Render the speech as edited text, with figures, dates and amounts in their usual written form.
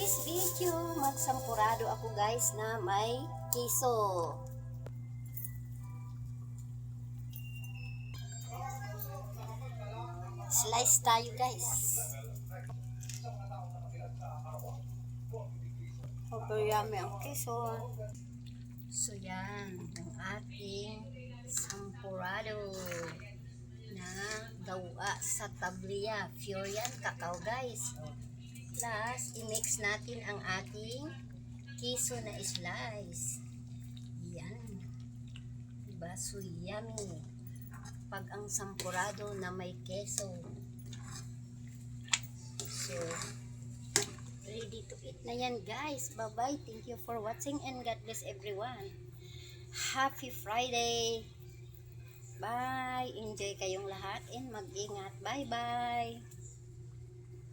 this video, magsampurado ako guys na may kiso. Slice tayo guys. Super yummy ang kiso. So yan, ang ating sampurado na gawa sa tablia. Pure yan, kakao guys. Plus, i-mix natin ang ating kiso na slice. Yan. Diba? So yummy. Pag ang sampurado na may keso. So, ready to eat na yan guys. Bye-bye. Thank you for watching and God bless everyone. Happy Friday. Bye. Enjoy kayong lahat and mag-ingat. Bye-bye.